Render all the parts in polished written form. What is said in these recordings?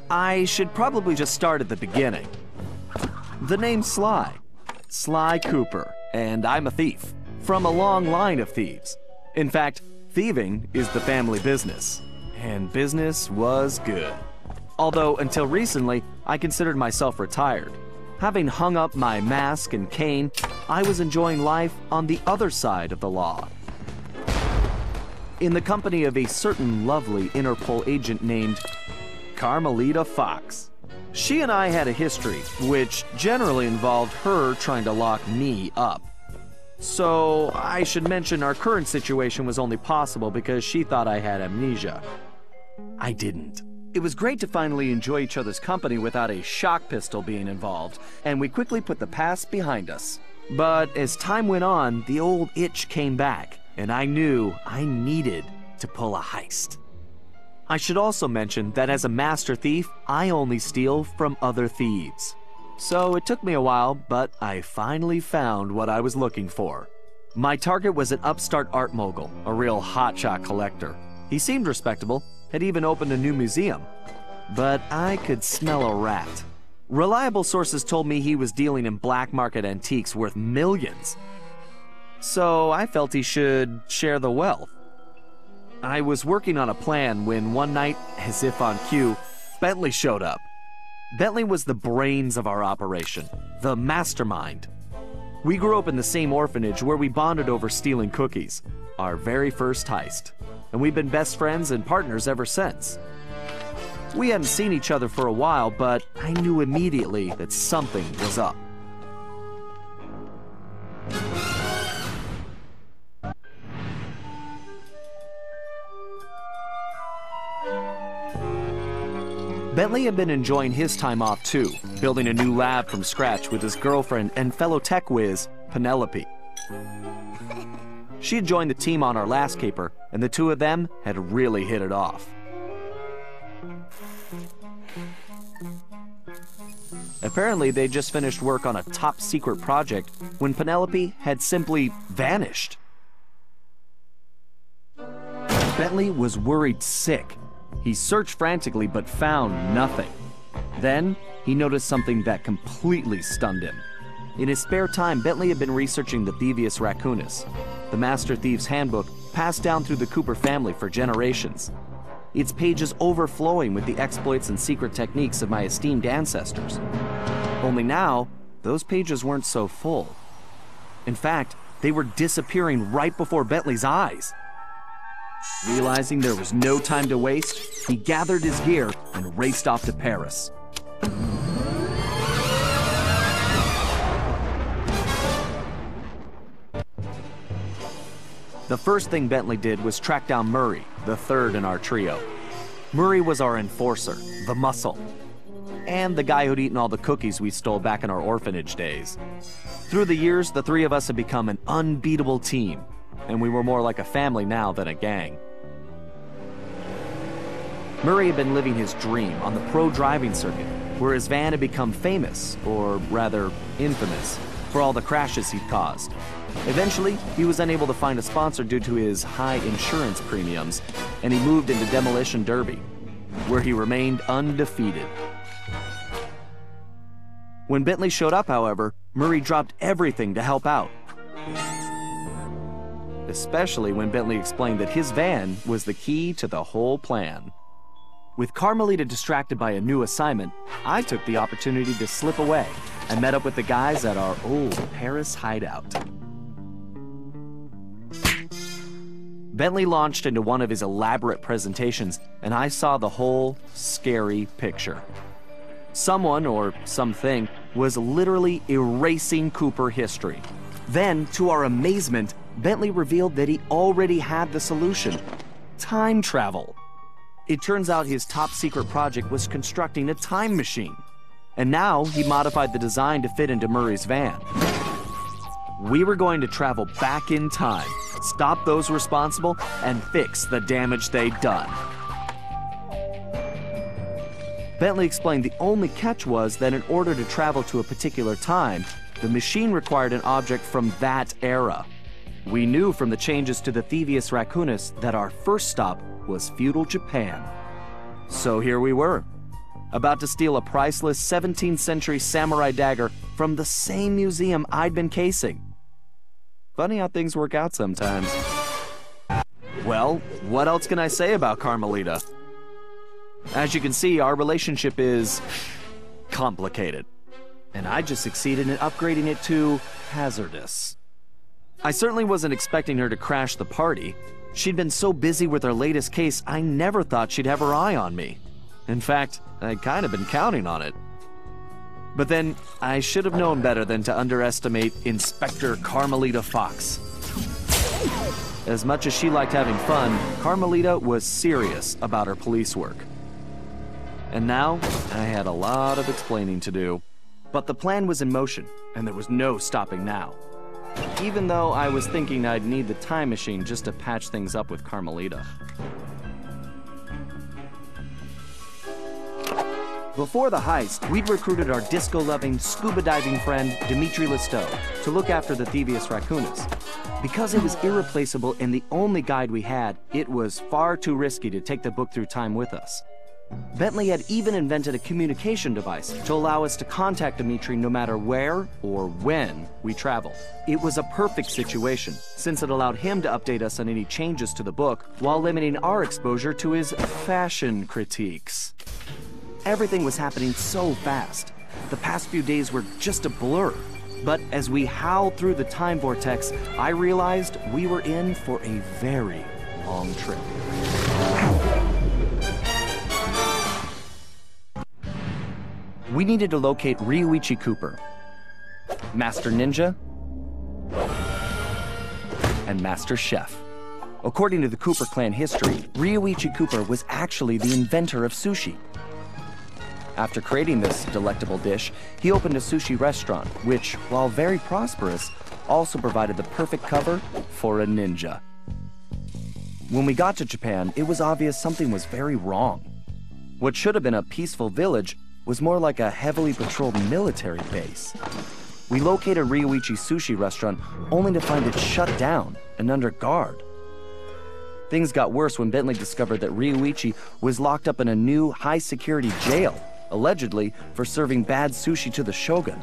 I should probably just start at the beginning. The name's Sly. Sly Cooper, and I'm a thief. From a long line of thieves. In fact, thieving is the family business. And business was good. Although, until recently, I considered myself retired. Having hung up my mask and cane, I was enjoying life on the other side of the law. In the company of a certain lovely Interpol agent named Carmelita Fox. She and I had a history, which generally involved her trying to lock me up. So, I should mention our current situation was only possible because she thought I had amnesia. I didn't. It was great to finally enjoy each other's company without a shock pistol being involved, and we quickly put the past behind us. But as time went on, the old itch came back, and I knew I needed to pull a heist. I should also mention that as a master thief, I only steal from other thieves. So it took me a while, but I finally found what I was looking for. My target was an upstart art mogul, a real hotshot collector. He seemed respectable, had even opened a new museum. But I could smell a rat. Reliable sources told me he was dealing in black market antiques worth millions. So I felt he should share the wealth. I was working on a plan when one night, as if on cue, Bentley showed up. Bentley was the brains of our operation, the mastermind. We grew up in the same orphanage where we bonded over stealing cookies, our very first heist, and we've been best friends and partners ever since. We hadn't seen each other for a while, but I knew immediately that something was up. Bentley had been enjoying his time off too, building a new lab from scratch with his girlfriend and fellow tech whiz, Penelope. She had joined the team on our last caper, and the two of them had really hit it off. Apparently, they just finished work on a top-secret project when Penelope had simply vanished. Bentley was worried sick. He searched frantically but found nothing. Then, he noticed something that completely stunned him. In his spare time, Bentley had been researching the Thievius Raccoonus, the Master Thief's handbook passed down through the Cooper family for generations. Its pages overflowing with the exploits and secret techniques of my esteemed ancestors. Only now, those pages weren't so full. In fact, they were disappearing right before Bentley's eyes. Realizing there was no time to waste, he gathered his gear and raced off to Paris. The first thing Bentley did was track down Murray, the third in our trio. Murray was our enforcer, the muscle, and the guy who'd eaten all the cookies we stole back in our orphanage days. Through the years, the three of us had become an unbeatable team, and we were more like a family now than a gang. Murray had been living his dream on the pro driving circuit, where his van had become famous, or rather, infamous, for all the crashes he'd caused. Eventually, he was unable to find a sponsor due to his high insurance premiums, and he moved into Demolition Derby, where he remained undefeated. When Bentley showed up, however, Murray dropped everything to help out. Especially when Bentley explained that his van was the key to the whole plan. With Carmelita distracted by a new assignment, I took the opportunity to slip away and met up with the guys at our old Paris hideout. Bentley launched into one of his elaborate presentations, and I saw the whole scary picture. Someone, or something, was literally erasing Cooper history. Then, to our amazement, Bentley revealed that he already had the solution: time travel. It turns out his top-secret project was constructing a time machine, and now he modified the design to fit into Murray's van. We were going to travel back in time, stop those responsible, and fix the damage they'd done. Bentley explained the only catch was that in order to travel to a particular time, the machine required an object from that era. We knew from the changes to the Thievius Raccoonus that our first stop was feudal Japan. So here we were, about to steal a priceless 17th century samurai dagger from the same museum I'd been casing. Funny how things work out sometimes. Well, what else can I say about Carmelita? As you can see, our relationship is complicated, and I just succeeded in upgrading it to hazardous. I certainly wasn't expecting her to crash the party. She'd been so busy with her latest case, I never thought she'd have her eye on me. In fact, I'd kind of been counting on it. But then, I should have known better than to underestimate Inspector Carmelita Fox. As much as she liked having fun, Carmelita was serious about her police work. And now, I had a lot of explaining to do. But the plan was in motion, and there was no stopping now. Even though I was thinking I'd need the time machine just to patch things up with Carmelita. Before the heist, we'd recruited our disco-loving, scuba-diving friend, Dimitri Listeau, to look after the Thievius Raccoonus. Because it was irreplaceable and the only guide we had, it was far too risky to take the book through time with us. Bentley had even invented a communication device to allow us to contact Dimitri no matter where or when we traveled. It was a perfect situation, since it allowed him to update us on any changes to the book while limiting our exposure to his fashion critiques. Everything was happening so fast. The past few days were just a blur. But as we howled through the time vortex, I realized we were in for a very long trip. We needed to locate Ryuichi Cooper, Master Ninja, and Master Chef. According to the Cooper clan history, Ryuichi Cooper was actually the inventor of sushi. After creating this delectable dish, he opened a sushi restaurant, which, while very prosperous, also provided the perfect cover for a ninja. When we got to Japan, it was obvious something was very wrong. What should have been a peaceful village was more like a heavily patrolled military base. We located Ryuichi's sushi restaurant only to find it shut down and under guard. Things got worse when Bentley discovered that Ryuichi was locked up in a new high-security jail, allegedly for serving bad sushi to the shogun.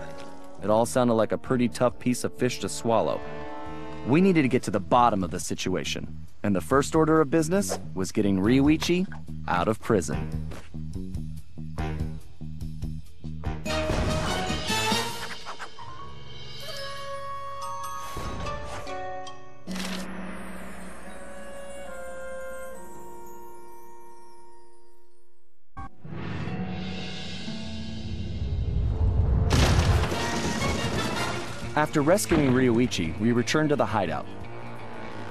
It all sounded like a pretty tough piece of fish to swallow. We needed to get to the bottom of the situation, and the first order of business was getting Ryuichi out of prison. After rescuing Ryuichi, we returned to the hideout.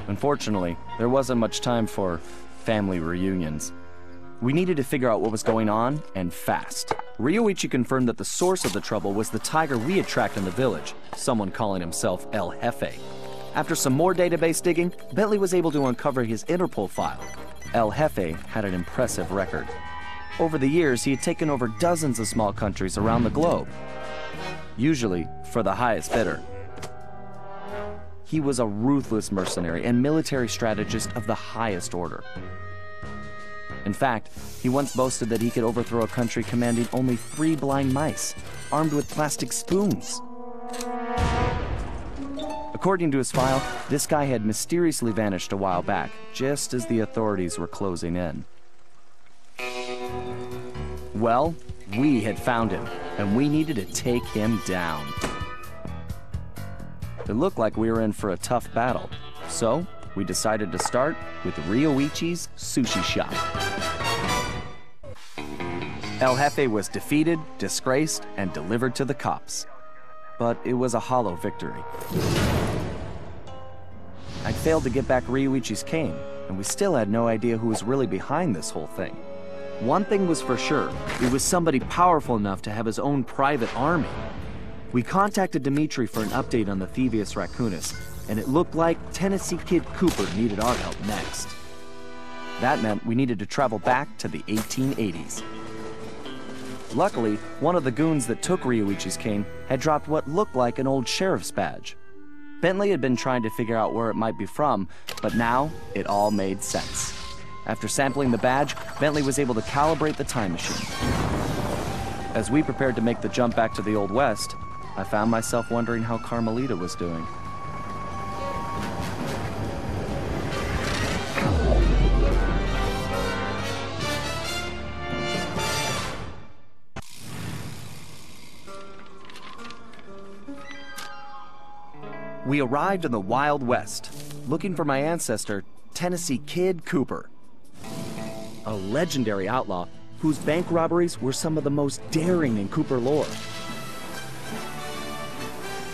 Unfortunately, there wasn't much time for family reunions. We needed to figure out what was going on, and fast. Ryuichi confirmed that the source of the trouble was the tiger we had tracked in the village, someone calling himself El Jefe. After some more database digging, Bentley was able to uncover his Interpol file. El Jefe had an impressive record. Over the years, he had taken over dozens of small countries around the globe, usually for the highest bidder. He was a ruthless mercenary and military strategist of the highest order. In fact, he once boasted that he could overthrow a country commanding only 3 blind mice, armed with plastic spoons. According to his file, this guy had mysteriously vanished a while back, just as the authorities were closing in. Well, we had found him, and we needed to take him down. It looked like we were in for a tough battle, so we decided to start with Ryuichi's sushi shop. El Jefe was defeated, disgraced, and delivered to the cops. But it was a hollow victory. I'd failed to get back Ryuichi's cane, and we still had no idea who was really behind this whole thing. One thing was for sure, it was somebody powerful enough to have his own private army. We contacted Dimitri for an update on the Thievius Raccoonus, and it looked like Tennessee Kid Cooper needed our help next. That meant we needed to travel back to the 1880s. Luckily, one of the goons that took Ryuichi's cane had dropped what looked like an old sheriff's badge. Bentley had been trying to figure out where it might be from, but now it all made sense. After sampling the badge, Bentley was able to calibrate the time machine. As we prepared to make the jump back to the Old West, I found myself wondering how Carmelita was doing. We arrived in the Wild West, looking for my ancestor, Tennessee Kid Cooper, a legendary outlaw whose bank robberies were some of the most daring in Cooper lore.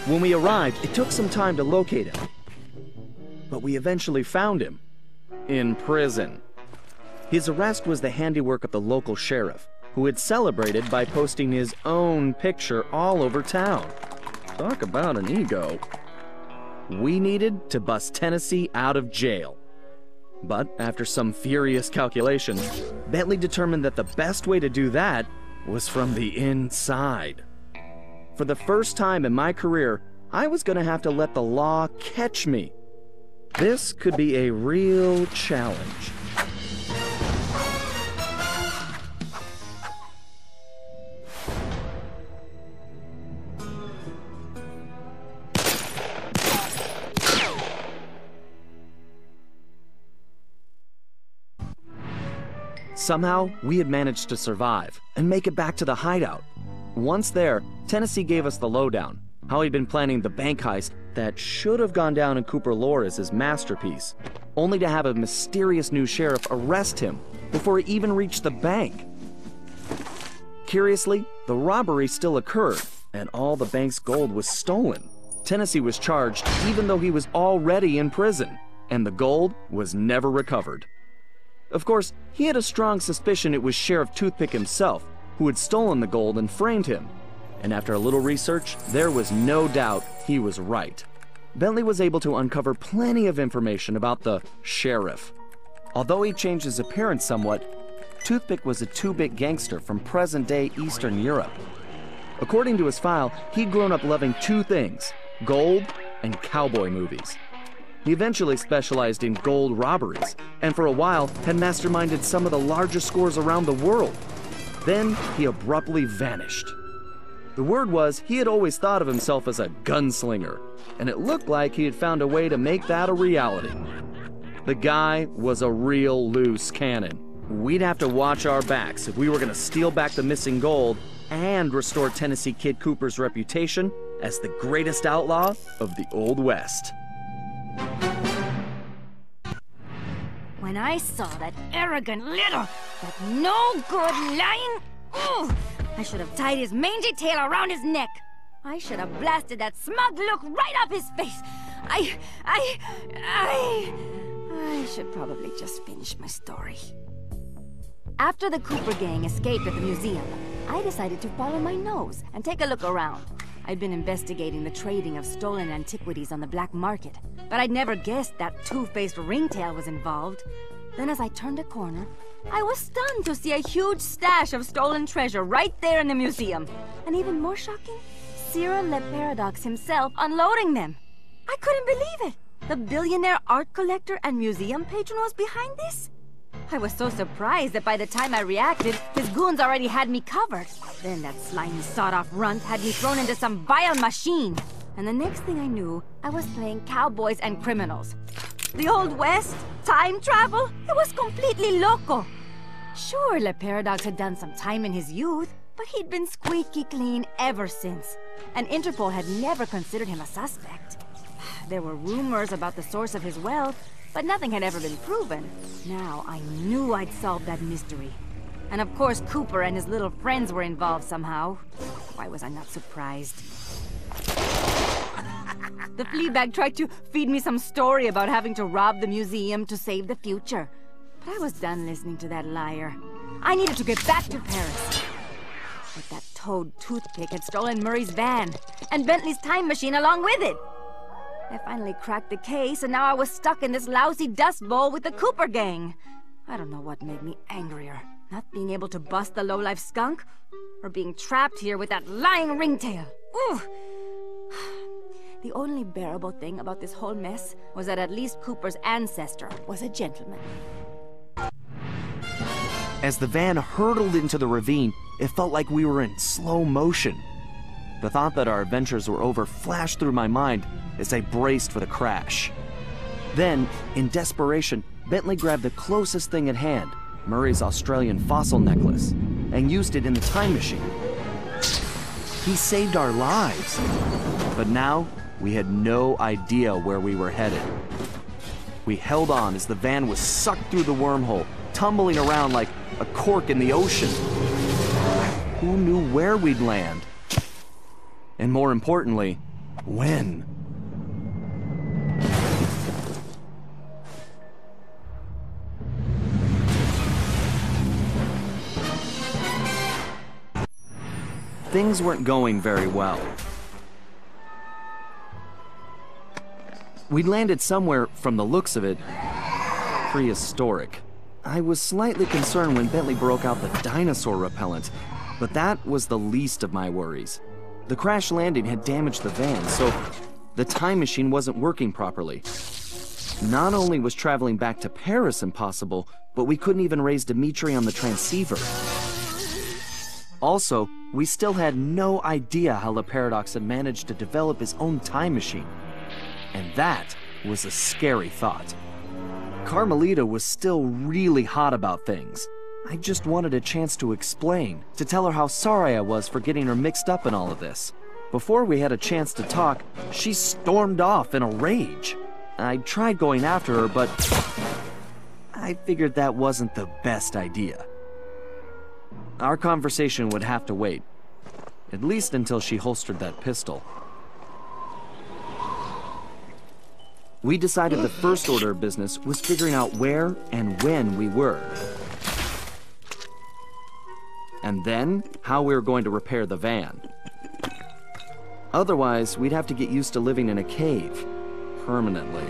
When we arrived, it took some time to locate him, but we eventually found him in prison. His arrest was the handiwork of the local sheriff, who had celebrated by posting his own picture all over town. Talk about an ego. We needed to bust Tennessee out of jail. But after some furious calculation, Bentley determined that the best way to do that was from the inside. For the first time in my career, I was going to have to let the law catch me. This could be a real challenge. Somehow, we had managed to survive and make it back to the hideout. Once there, Tennessee gave us the lowdown, how he'd been planning the bank heist that should have gone down in Cooper lore as his masterpiece, only to have a mysterious new sheriff arrest him before he even reached the bank. Curiously, the robbery still occurred, and all the bank's gold was stolen. Tennessee was charged even though he was already in prison, and the gold was never recovered. Of course, he had a strong suspicion it was Sheriff Toothpick himself who had stolen the gold and framed him. And after a little research, there was no doubt he was right. Bentley was able to uncover plenty of information about the sheriff. Although he changed his appearance somewhat, Toothpick was a two-bit gangster from present-day Eastern Europe. According to his file, he'd grown up loving two things: gold and cowboy movies. He eventually specialized in gold robberies, and for a while had masterminded some of the largest scores around the world. Then he abruptly vanished. The word was he had always thought of himself as a gunslinger, and it looked like he had found a way to make that a reality. The guy was a real loose cannon. We'd have to watch our backs if we were going to steal back the missing gold and restore Tennessee Kid Cooper's reputation as the greatest outlaw of the Old West. When I saw that arrogant little, that no-good lying... Ooh, I should have tied his mangy tail around his neck. I should have blasted that smug look right off his face. I should probably just finish my story. After the Cooper gang escaped at the museum, I decided to follow my nose and take a look around. I'd been investigating the trading of stolen antiquities on the black market, but I'd never guessed that two-faced ringtail was involved. Then as I turned a corner, I was stunned to see a huge stash of stolen treasure right there in the museum. And even more shocking, Cyril Le Paradox himself unloading them. I couldn't believe it. The billionaire art collector and museum patron was behind this? I was so surprised that by the time I reacted, his goons already had me covered. Then that slimy sawed-off runt had me thrown into some vile machine. And the next thing I knew, I was playing cowboys and criminals. The Old West? Time travel? It was completely loco. Sure, Le Paradox had done some time in his youth, but he'd been squeaky clean ever since. And Interpol had never considered him a suspect. There were rumors about the source of his wealth, but nothing had ever been proven. Now I knew I'd solved that mystery. And of course Cooper and his little friends were involved somehow. Why was I not surprised? The Fleabag tried to feed me some story about having to rob the museum to save the future. But I was done listening to that liar. I needed to get back to Paris. But that toad Toothpick had stolen Murray's van, and Bentley's time machine along with it. I finally cracked the case, and now I was stuck in this lousy dust bowl with the Cooper gang. I don't know what made me angrier. Not being able to bust the lowlife skunk, or being trapped here with that lying ringtail. Ooh! The only bearable thing about this whole mess was that at least Cooper's ancestor was a gentleman. As the van hurtled into the ravine, it felt like we were in slow motion. The thought that our adventures were over flashed through my mind as I braced for the crash. Then, in desperation, Bentley grabbed the closest thing at hand, Murray's Australian fossil necklace, and used it in the time machine. He saved our lives, but now we had no idea where we were headed. We held on as the van was sucked through the wormhole, tumbling around like a cork in the ocean. Who knew where we'd land? And more importantly, when? Things weren't going very well. We'd landed somewhere, from the looks of it, prehistoric. I was slightly concerned when Bentley broke out the dinosaur repellent, but that was the least of my worries. The crash landing had damaged the van, so the time machine wasn't working properly. Not only was traveling back to Paris impossible, but we couldn't even raise Dimitri on the transceiver. Also, we still had no idea how the Paradox had managed to develop his own time machine. And that was a scary thought. Carmelita was still really hot about things. I just wanted a chance to explain, to tell her how sorry I was for getting her mixed up in all of this. Before we had a chance to talk, she stormed off in a rage. I tried going after her, but I figured that wasn't the best idea. Our conversation would have to wait, at least until she holstered that pistol. We decided the first order of business was figuring out where and when we were. And then, how we were going to repair the van. Otherwise, we'd have to get used to living in a cave, permanently.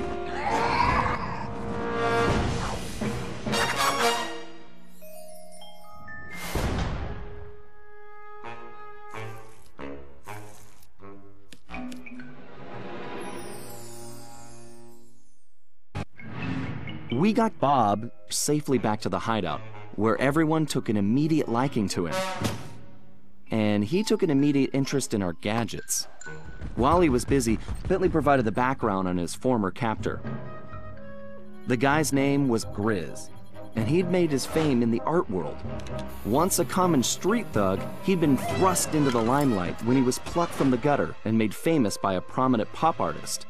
We got Bob safely back to the hideout, where everyone took an immediate liking to him. And he took an immediate interest in our gadgets. While he was busy, Bentley provided the background on his former captor. The guy's name was Grizz, and he'd made his fame in the art world. Once a common street thug, he'd been thrust into the limelight when he was plucked from the gutter and made famous by a prominent pop artist.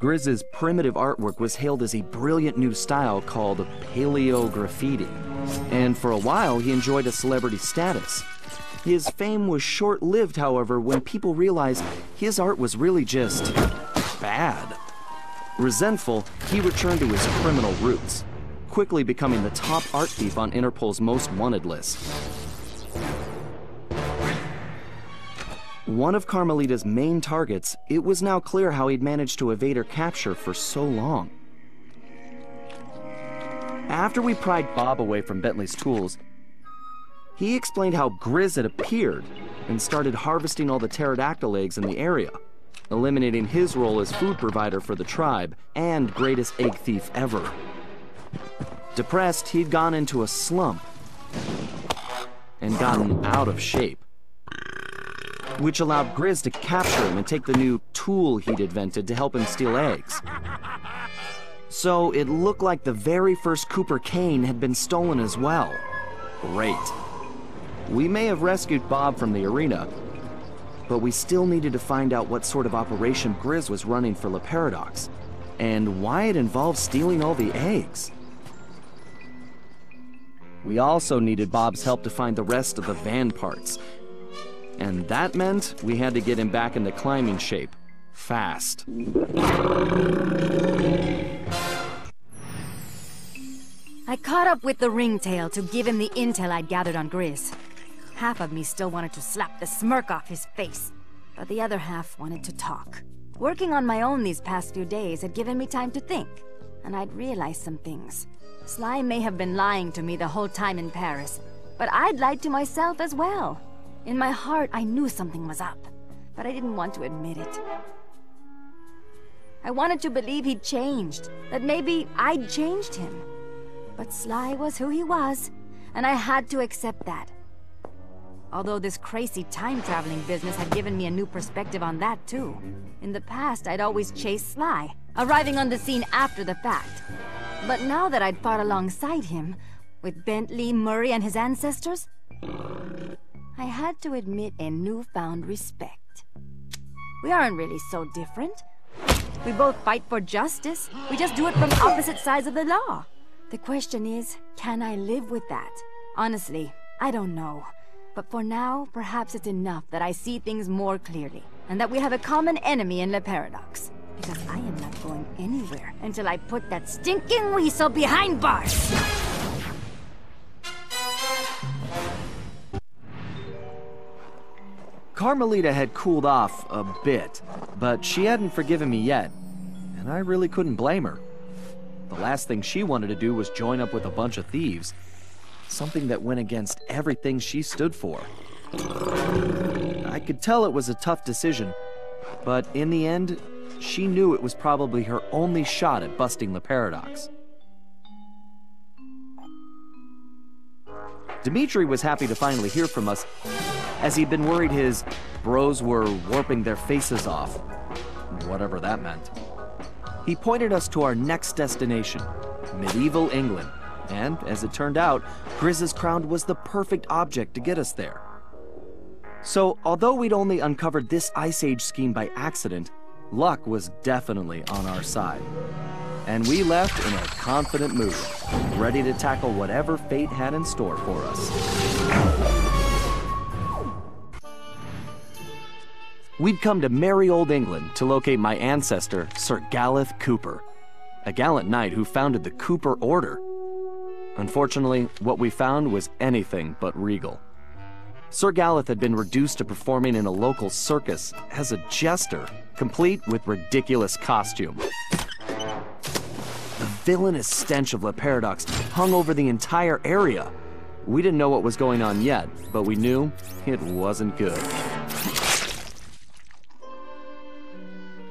Grizz's primitive artwork was hailed as a brilliant new style called paleo graffiti, and for a while he enjoyed a celebrity status. His fame was short-lived, however, when people realized his art was really just bad. Resentful, he returned to his criminal roots, quickly becoming the top art thief on Interpol's most wanted list. One of Carmelita's main targets, it was now clear how he'd managed to evade her capture for so long. After we pried Bob away from Bentley's tools, he explained how Grizz had appeared and started harvesting all the pterodactyl eggs in the area, eliminating his role as food provider for the tribe and greatest egg thief ever. Depressed, he'd gone into a slump and gotten out of shape, which allowed Grizz to capture him and take the new tool he'd invented to help him steal eggs. So it looked like the very first Cooper cane had been stolen as well. Great. We may have rescued Bob from the arena, but we still needed to find out what sort of operation Grizz was running for La Paradox, and why it involved stealing all the eggs. We also needed Bob's help to find the rest of the van parts, and that meant we had to get him back into climbing shape, fast. I caught up with the ringtail to give him the intel I'd gathered on Grizz. Half of me still wanted to slap the smirk off his face, but the other half wanted to talk. Working on my own these past few days had given me time to think, and I'd realized some things. Sly may have been lying to me the whole time in Paris, but I'd lied to myself as well. In my heart, I knew something was up, but I didn't want to admit it. I wanted to believe he'd changed, that maybe I'd changed him. But Sly was who he was, and I had to accept that. Although this crazy time-traveling business had given me a new perspective on that, too. In the past, I'd always chased Sly, arriving on the scene after the fact. But now that I'd fought alongside him, with Bentley, Murray, and his ancestors, I had to admit a newfound respect. We aren't really so different. We both fight for justice. We just do it from opposite sides of the law. The question is, can I live with that? Honestly, I don't know. But for now, perhaps it's enough that I see things more clearly, and that we have a common enemy in Le Paradox. Because I am not going anywhere until I put that stinking weasel behind bars! Carmelita had cooled off a bit, but she hadn't forgiven me yet, and I really couldn't blame her. The last thing she wanted to do was join up with a bunch of thieves, something that went against everything she stood for. I could tell it was a tough decision, but in the end, she knew it was probably her only shot at busting the paradox. Dimitri was happy to finally hear from us, as he'd been worried his bros were warping their faces off, whatever that meant. He pointed us to our next destination, medieval England, and as it turned out, Grizz's crown was the perfect object to get us there. So, although we'd only uncovered this Ice Age scheme by accident, luck was definitely on our side. And we left in a confident mood, ready to tackle whatever fate had in store for us. We'd come to merry old England to locate my ancestor, Sir Galeth Cooper, a gallant knight who founded the Cooper Order. Unfortunately, what we found was anything but regal. Sir Galeth had been reduced to performing in a local circus as a jester, complete with ridiculous costume. The villainous stench of Le Paradox hung over the entire area. We didn't know what was going on yet, but we knew it wasn't good.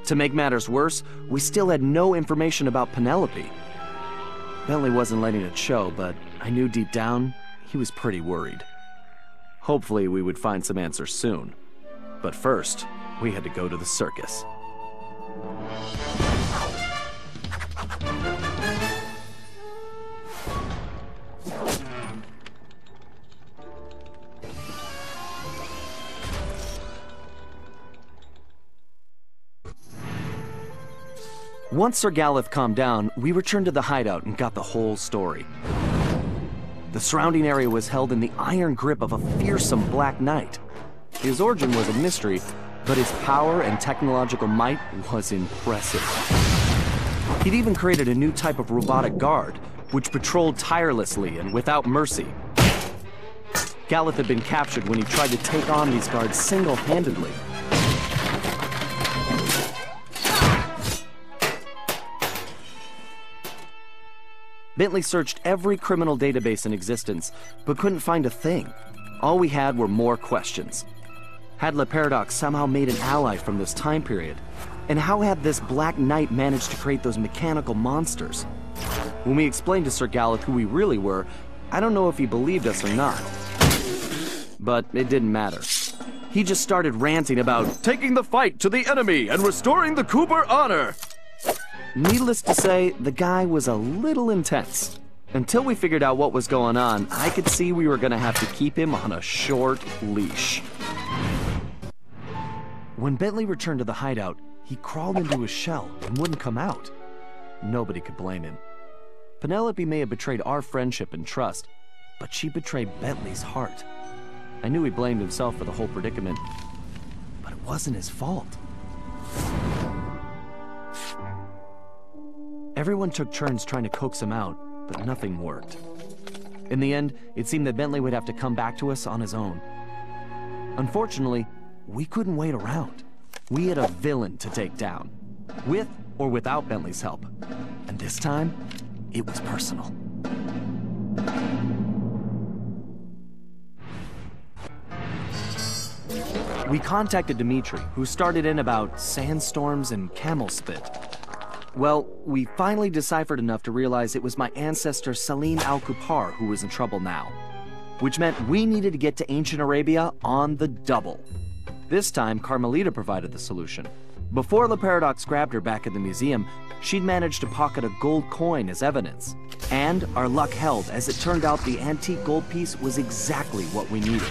To make matters worse, we still had no information about Penelope. Bentley wasn't letting it show, but I knew deep down he was pretty worried. Hopefully we would find some answers soon. But first, we had to go to the circus. Once Sir Galeth calmed down, we returned to the hideout and got the whole story. The surrounding area was held in the iron grip of a fearsome Black Knight. His origin was a mystery, but his power and technological might was impressive. He'd even created a new type of robotic guard, which patrolled tirelessly and without mercy. Galeth had been captured when he tried to take on these guards single-handedly. Bentley searched every criminal database in existence, but couldn't find a thing. All we had were more questions. Had Le Paradox somehow made an ally from this time period? And how had this Black Knight managed to create those mechanical monsters? When we explained to Sir Galeth who we really were, I don't know if he believed us or not. But it didn't matter. He just started ranting about taking the fight to the enemy and restoring the Cooper honor. Needless to say, the guy was a little intense. Until we figured out what was going on, I could see we were gonna have to keep him on a short leash. When Bentley returned to the hideout, he crawled into his shell and wouldn't come out. Nobody could blame him. Penelope may have betrayed our friendship and trust, but she betrayed Bentley's heart. I knew he blamed himself for the whole predicament, but it wasn't his fault. Everyone took turns trying to coax him out, but nothing worked. In the end, it seemed that Bentley would have to come back to us on his own. Unfortunately, we couldn't wait around. We had a villain to take down, with or without Bentley's help. And this time, it was personal. We contacted Dimitri, who started in about sandstorms and camel spit. Well, we finally deciphered enough to realize it was my ancestor Salim Al-Kupar who was in trouble now. which meant we needed to get to ancient Arabia on the double. This time, Carmelita provided the solution. Before the Paradox grabbed her back at the museum, she'd managed to pocket a gold coin as evidence. And our luck held, as it turned out the antique gold piece was exactly what we needed.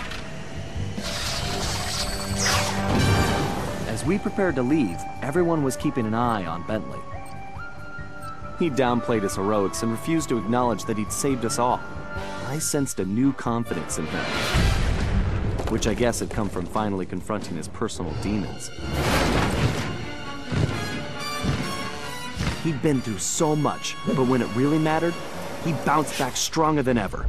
As we prepared to leave, everyone was keeping an eye on Bentley. He downplayed his heroics and refused to acknowledge that he'd saved us all. I sensed a new confidence in him, which I guess had come from finally confronting his personal demons. He'd been through so much, but when it really mattered, he bounced back stronger than ever.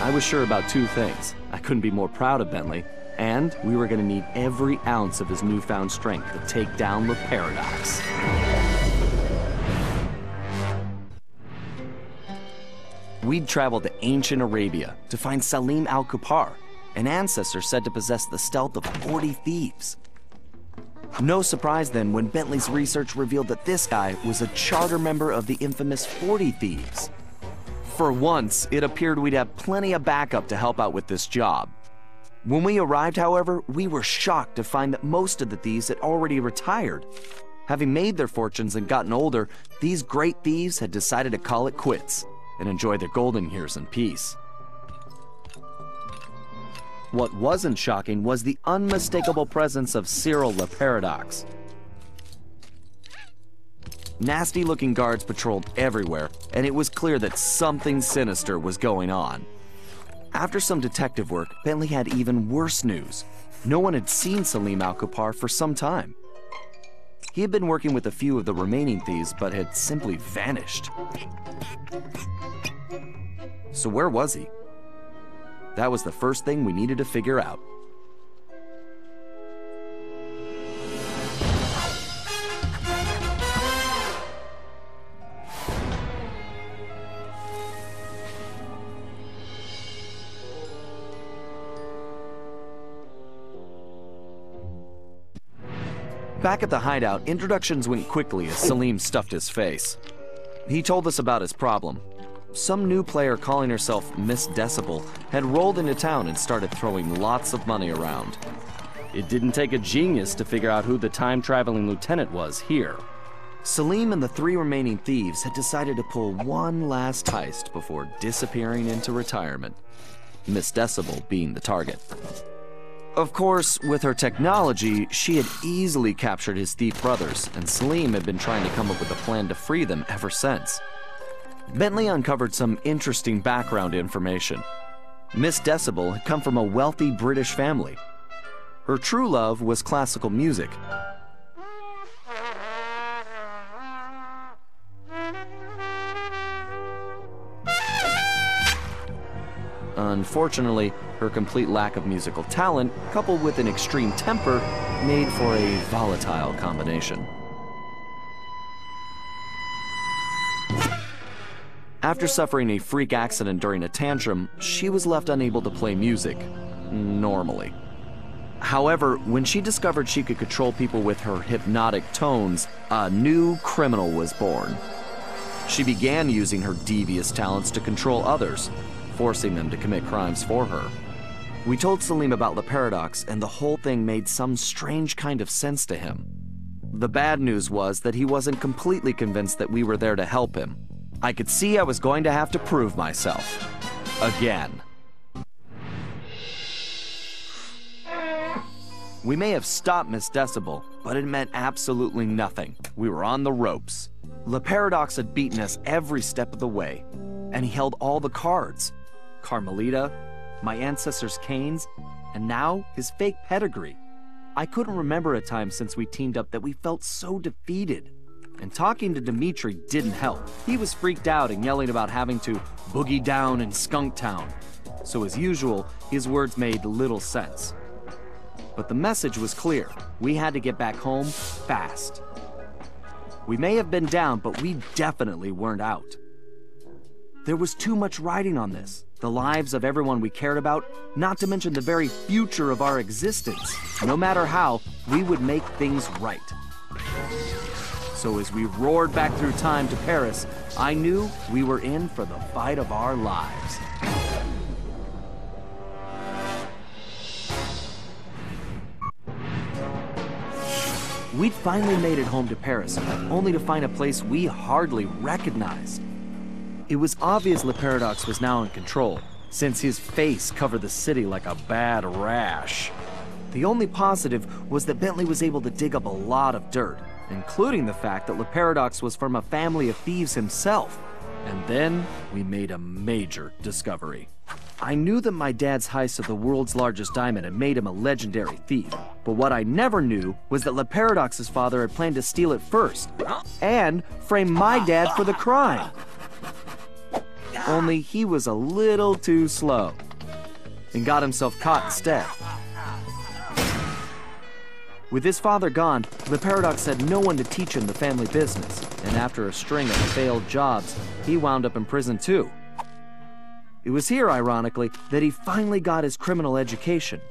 I was sure about two things. I couldn't be more proud of Bentley, and we were going to need every ounce of his newfound strength to take down the Paradox. We'd traveled to ancient Arabia to find Salim al-Kupar, an ancestor said to possess the stealth of 40 thieves. No surprise then when Bentley's research revealed that this guy was a charter member of the infamous 40 Thieves. For once, it appeared we'd have plenty of backup to help out with this job. When we arrived, however, we were shocked to find that most of the thieves had already retired. Having made their fortunes and gotten older, these great thieves had decided to call it quits and enjoy their golden years in peace. What wasn't shocking was the unmistakable presence of Cyril the Paradox. Nasty-looking guards patrolled everywhere, and it was clear that something sinister was going on. After some detective work, Bentley had even worse news. No one had seen Salim al-Kupar for some time. He had been working with a few of the remaining thieves, but had simply vanished. So where was he? That was the first thing we needed to figure out. Back at the hideout, introductions went quickly as Salim stuffed his face. He told us about his problem. Some new player calling herself Miss Decibel had rolled into town and started throwing lots of money around. It didn't take a genius to figure out who the time-traveling lieutenant was here. Salim and the three remaining thieves had decided to pull one last heist before disappearing into retirement, Miss Decibel being the target. Of course, with her technology, she had easily captured his thief brothers, and Salim had been trying to come up with a plan to free them ever since. Bentley uncovered some interesting background information. Miss Decibel had come from a wealthy British family. Her true love was classical music. Unfortunately, her complete lack of musical talent, coupled with an extreme temper, made for a volatile combination. After suffering a freak accident during a tantrum, she was left unable to play music normally. However, when she discovered she could control people with her hypnotic tones, a new criminal was born. She began using her devious talents to control others, forcing them to commit crimes for her. We told Salim about the Paradox, and the whole thing made some strange kind of sense to him. The bad news was that he wasn't completely convinced that we were there to help him. I could see I was going to have to prove myself. Again. We may have stopped Miss Decibel, but it meant absolutely nothing. We were on the ropes. The Paradox had beaten us every step of the way, and he held all the cards. Carmelita, my ancestors' canes, and now his fake pedigree. I couldn't remember a time since we teamed up that we felt so defeated. And talking to Dimitri didn't help. He was freaked out and yelling about having to boogie down in Skunk Town. So as usual, his words made little sense. But the message was clear. We had to get back home fast. We may have been down, but we definitely weren't out. There was too much riding on this. The lives of everyone we cared about, not to mention the very future of our existence. No matter how, we would make things right. So as we roared back through time to Paris, I knew we were in for the fight of our lives. We'd finally made it home to Paris, only to find a place we hardly recognized. It was obvious Le Paradox was now in control, since his face covered the city like a bad rash. The only positive was that Bentley was able to dig up a lot of dirt, including the fact that Le Paradox was from a family of thieves himself. And then we made a major discovery. I knew that my dad's heist of the world's largest diamond had made him a legendary thief, but what I never knew was that Le Paradox's father had planned to steal it first, and frame my dad for the crime. Only he was a little too slow, and got himself caught instead. With his father gone, Le Paradox had no one to teach him the family business, and after a string of failed jobs, he wound up in prison too. It was here, ironically, that he finally got his criminal education.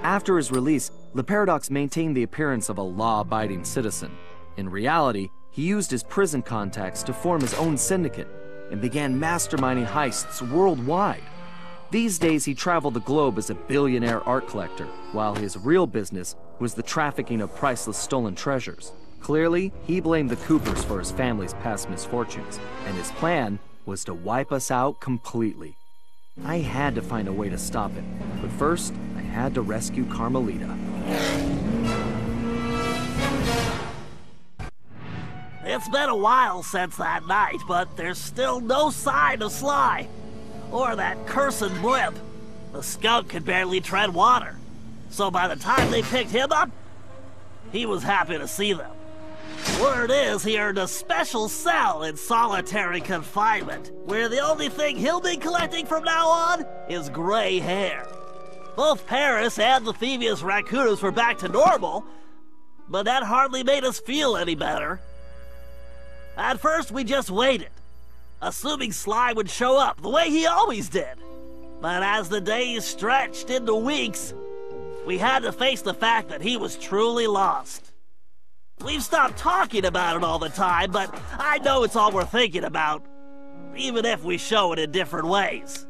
After his release, Le Paradox maintained the appearance of a law-abiding citizen. In reality, he used his prison contacts to form his own syndicate and began masterminding heists worldwide. These days, he traveled the globe as a billionaire art collector, while his real business was the trafficking of priceless stolen treasures. Clearly, he blamed the Coopers for his family's past misfortunes, and his plan was to wipe us out completely. I had to find a way to stop it, but first, I had to rescue Carmelita. It's been a while since that night, but there's still no sign of Sly. Or that cursed blimp. The skunk could barely tread water. So by the time they picked him up, he was happy to see them. Word is he earned a special cell in solitary confinement, where the only thing he'll be collecting from now on is gray hair. Both Paris and the Thievius Raccoonus were back to normal, but that hardly made us feel any better. At first, we just waited, assuming Sly would show up the way he always did. But as the days stretched into weeks, we had to face the fact that he was truly lost. We've stopped talking about it all the time, but I know it's all we're thinking about, even if we show it in different ways.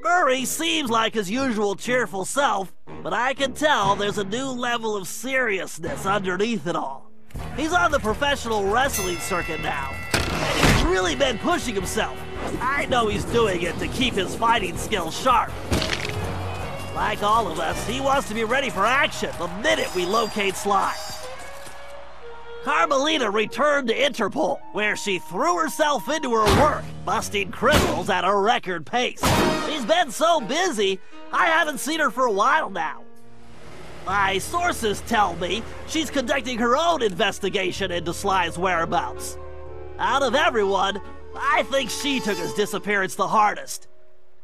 Murray seems like his usual cheerful self, but I can tell there's a new level of seriousness underneath it all. He's on the professional wrestling circuit now, and he's really been pushing himself. I know he's doing it to keep his fighting skills sharp. Like all of us, he wants to be ready for action the minute we locate Sly. Carmelita returned to Interpol, where she threw herself into her work, busting criminals at a record pace. She's been so busy, I haven't seen her for a while now. My sources tell me she's conducting her own investigation into Sly's whereabouts. Out of everyone, I think she took his disappearance the hardest,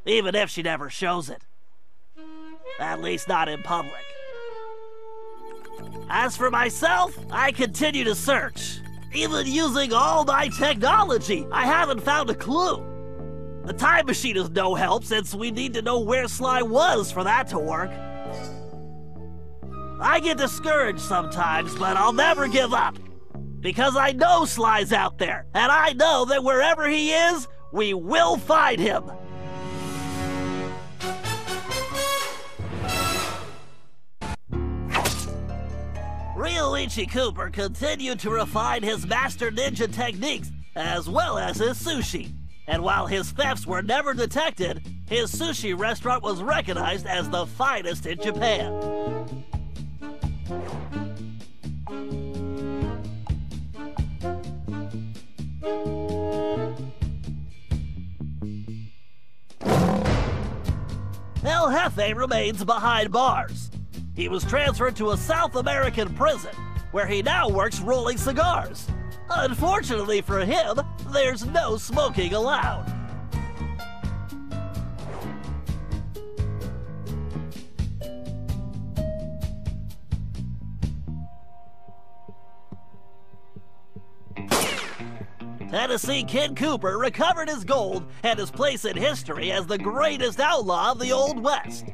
even if she never shows it. At least not in public. As for myself, I continue to search. Even using all my technology, I haven't found a clue. The time machine is no help since we need to know where Sly was for that to work. I get discouraged sometimes, but I'll never give up. Because I know Sly's out there, and I know that wherever he is, we will find him. Ryoichi Cooper continued to refine his master ninja techniques as well as his sushi. And while his thefts were never detected, his sushi restaurant was recognized as the finest in Japan. El Jefe remains behind bars. He was transferred to a South American prison, where he now works rolling cigars. Unfortunately for him, there's no smoking allowed. Tennessee Kid Cooper recovered his gold and his place in history as the greatest outlaw of the Old West.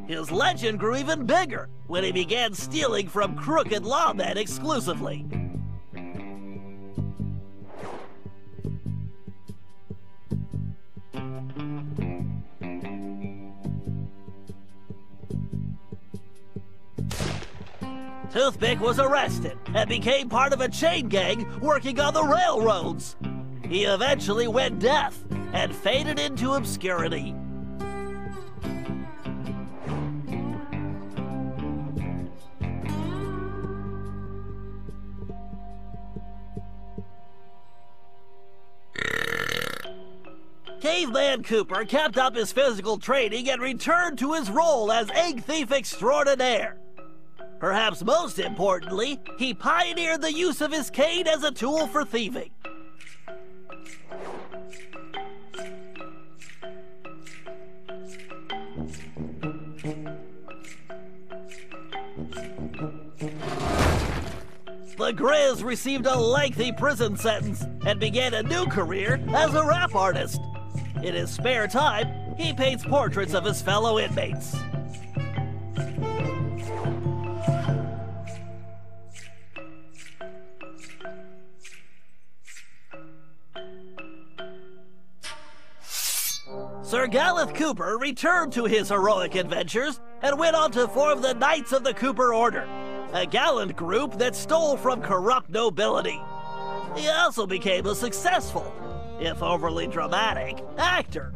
His legend grew even bigger when he began stealing from crooked lawmen exclusively. Toothpick was arrested and became part of a chain gang working on the railroads. He eventually went deaf and faded into obscurity. Caveman Cooper kept up his physical training and returned to his role as egg thief extraordinaire. Perhaps most importantly, he pioneered the use of his cane as a tool for thieving. The Grizz received a lengthy prison sentence and began a new career as a rap artist. In his spare time, he paints portraits of his fellow inmates. Sir Gallup Cooper returned to his heroic adventures and went on to form the Knights of the Cooper Order, a gallant group that stole from corrupt nobility. He also became a successful, if overly dramatic, actor.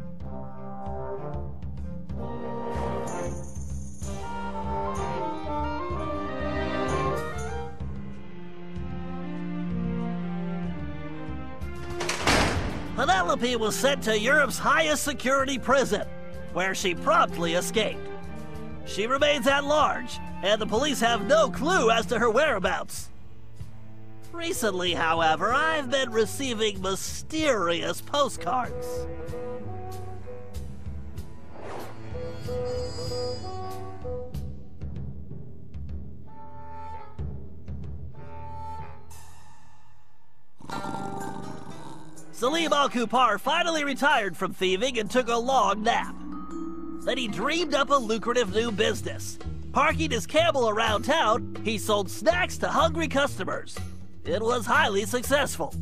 Penelope was sent to Europe's highest security prison, where she promptly escaped. She remains at large, and the police have no clue as to her whereabouts. Recently, however, I've been receiving mysterious postcards. Salim Al-Kupar finally retired from thieving and took a long nap. Then he dreamed up a lucrative new business. Parking his camel around town, he sold snacks to hungry customers. It was highly successful.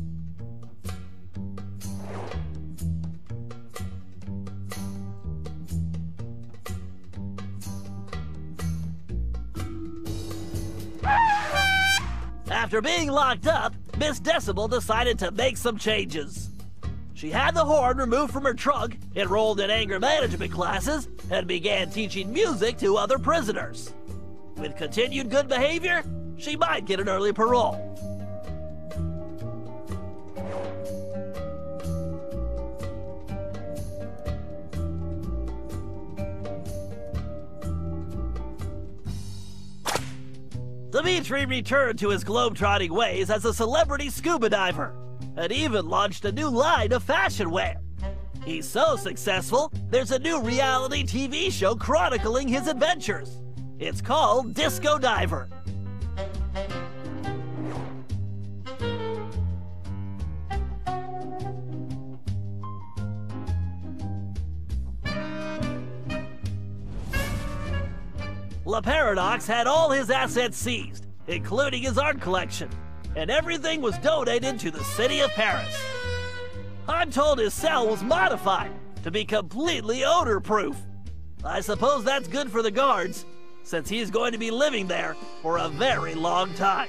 After being locked up, Miss Decibel decided to make some changes. She had the horn removed from her trunk, enrolled in anger management classes, and began teaching music to other prisoners. With continued good behavior, she might get an early parole. Dimitri returned to his globetrotting ways as a celebrity scuba diver, and even launched a new line of fashion wear. He's so successful, there's a new reality TV show chronicling his adventures. It's called Disco Diver. La Paradox had all his assets seized, including his art collection, and everything was donated to the city of Paris. I'm told his cell was modified to be completely odor-proof. I suppose that's good for the guards, since he's going to be living there for a very long time.